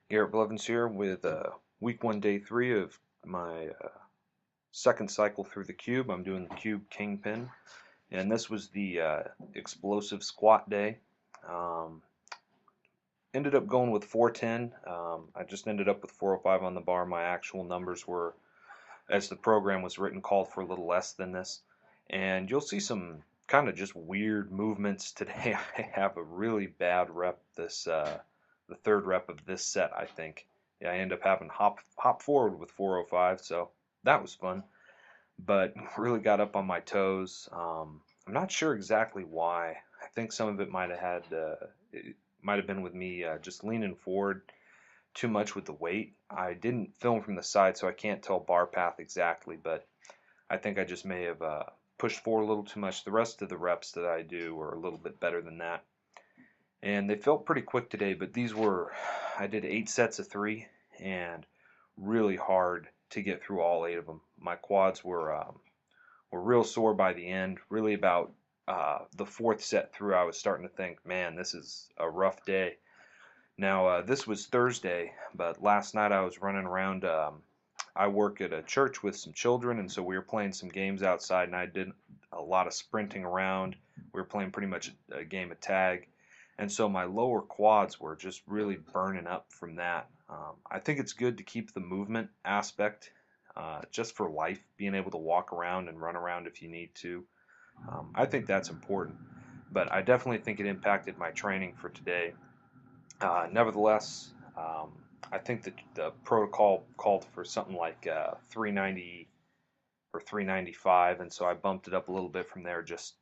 Garrett Blevins here with week 1, day 3 of my second cycle through the cube. I'm doing the cube Kingpin, and this was the explosive squat day. Um, Ended up going with 410. I just ended up with 405 on the bar. My actual numbers were, as the program was written, called for a little less than this. And you'll see some kind of just weird movements today. I have a really bad rep the third rep of this set, I think. Yeah, I end up having hop forward with 405, so that was fun. But really got up on my toes. I'm not sure exactly why. I think some of it it might have been with me just leaning forward too much with the weight. I didn't film from the side, so I can't tell bar path exactly, but I think I just may have pushed forward a little too much. The rest of the reps that I do are a little bit better than that. And they felt pretty quick today, but I did 8 sets of 3 and really hard to get through all 8 of them. My quads were real sore by the end. Really about the 4th set through, I was starting to think, man, this is a rough day. Now, this was Thursday, but last night I was running around. I work at a church with some children, and so we were playing some games outside, and I did a lot of sprinting around. We were playing pretty much a game of tag, and so my lower quads were just really burning up from that. I think it's good to keep the movement aspect just for life, being able to walk around and run around if you need to. I think that's important, but I definitely think it impacted my training for today. Nevertheless, I think that the protocol called for something like 390 or 395, and so I bumped it up a little bit from there. Just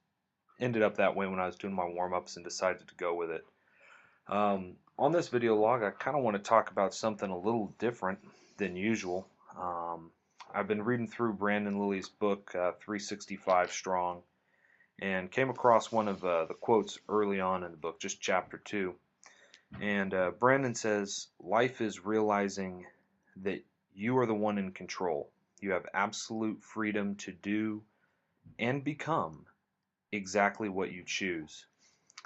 ended up that way when I was doing my warm-ups and decided to go with it. On this video log, I kind of want to talk about something a little different than usual. I've been reading through Brandon Lilly's book, 365 Strong, and came across one of the quotes early on in the book, just chapter 2. And Brandon says, life is realizing that you are the one in control. You have absolute freedom to do and become exactly what you choose.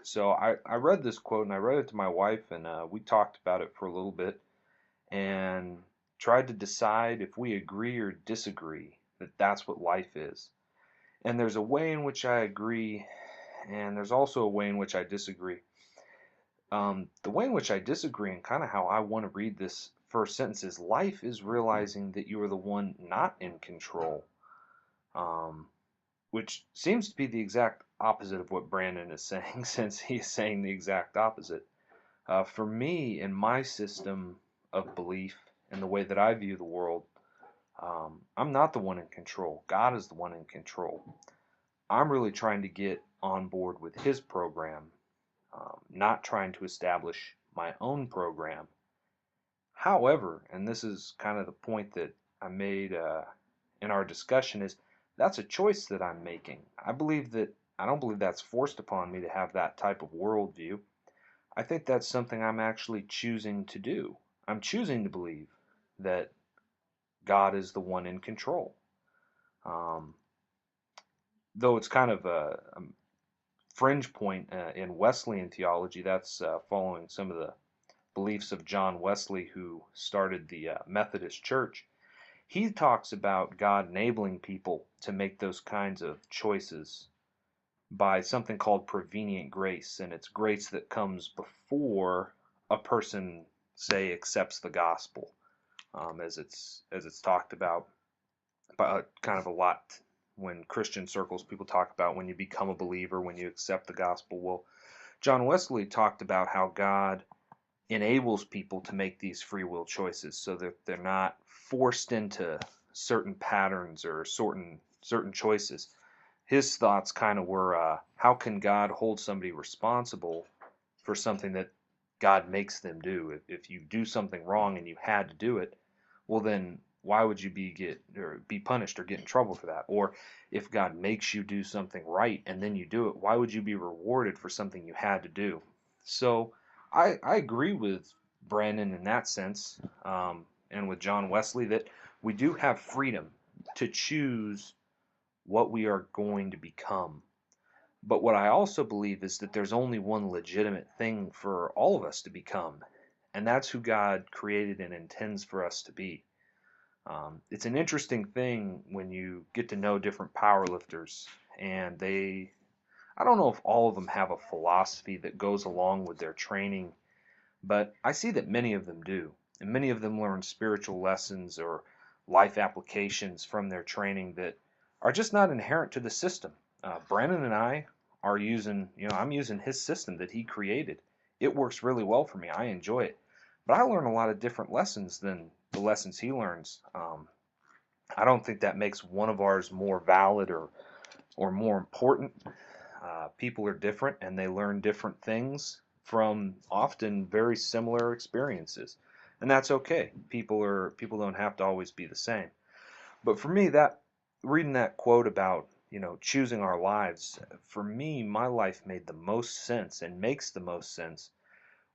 So I read this quote and I read it to my wife, and we talked about it for a little bit and tried to decide if we agree or disagree that that's what life is. And there's a way in which I agree, and there's also a way in which I disagree. The way in which I disagree and kind of how I want to read this first sentence is life is realizing that you are the one not in control, um, which seems to be the exact opposite of what Brandon is saying, since he is saying the exact opposite. For me, in my system of belief and the way that I view the world, I'm not the one in control. God is the one in control. I'm really trying to get on board with his program, not trying to establish my own program. However, and this is kind of the point that I made in our discussion, is that's a choice that I'm making. I don't believe that's forced upon me to have that type of worldview. I think that's something I'm actually choosing to do. I'm choosing to believe that God is the one in control. Um, though it's kind of a fringe point in Wesleyan theology, that's following some of the beliefs of John Wesley, who started the Methodist Church. He talks about God enabling people to make those kinds of choices by something called prevenient grace, and it's grace that comes before a person, say, accepts the gospel, as it's talked about kind of a lot when Christian circles. People talk about when you become a believer, when you accept the gospel. Well, John Wesley talked about how God enables people to make these free will choices so that they're not forced into certain patterns or certain choices. His thoughts kind of were, how can God hold somebody responsible for something that God makes them do? If you do something wrong and you had to do it, well then why would you be punished or get in trouble for that? Or if God makes you do something right and then you do it, why would you be rewarded for something you had to do? So I agree with Brandon in that sense, and with John Wesley, that we do have freedom to choose what we are going to become. But what I also believe is that there's only one legitimate thing for all of us to become, And that's who God created and intends for us to be. It's an interesting thing when you get to know different powerlifters, and I don't know if all of them have a philosophy that goes along with their training, but I see that many of them do. And many of them learn spiritual lessons or life applications from their training that are just not inherent to the system. Brandon and I are using, I'm using his system that he created. It works really well for me. I enjoy it. But I learn a lot of different lessons than the lessons he learns. I don't think that makes one of ours more valid or more important. People are different and they learn different things from often very similar experiences, and that's okay. People don't have to always be the same. But for me, that reading that quote about choosing our lives, for me, my life made the most sense and makes the most sense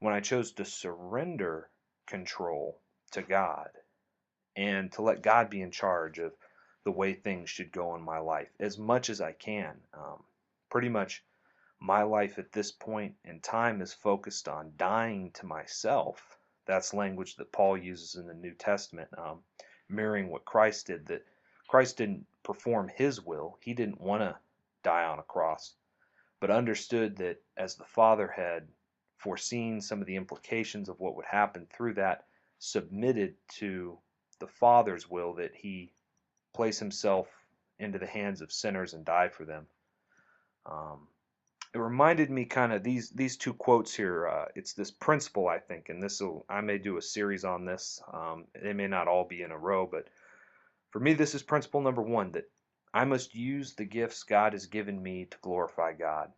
when I chose to surrender control to God and to let God be in charge of the way things should go in my life as much as I can. Pretty much my life at this point in time is focused on dying to myself. That's language that Paul uses in the New Testament, mirroring what Christ did. That Christ didn't perform his will. He didn't want to die on a cross, but understood that as the Father had foreseen some of the implications of what would happen through that, submitted to the Father's will that he place himself into the hands of sinners and die for them. It reminded me kind of these two quotes here. It's this principle, I think, and I may do a series on this. They may not all be in a row, but for me, this is principle number one, that I must use the gifts God has given me to glorify God.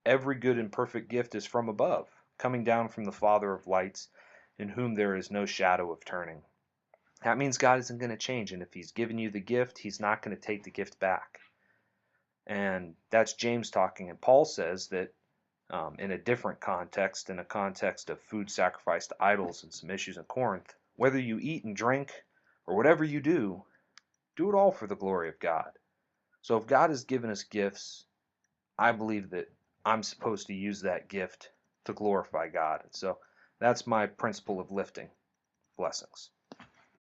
Every good and perfect gift is from above, coming down from the Father of lights, in whom there is no shadow of turning. That means God isn't going to change, and if He's given you the gift, He's not going to take the gift back. And that's James talking. And Paul says that in a different context, in a context of food sacrificed to idols and some issues in Corinth, whether you eat and drink or whatever you do it all for the glory of God. So if God has given us gifts, I believe that I'm supposed to use that gift to glorify God. And so that's my principle of lifting. Blessings.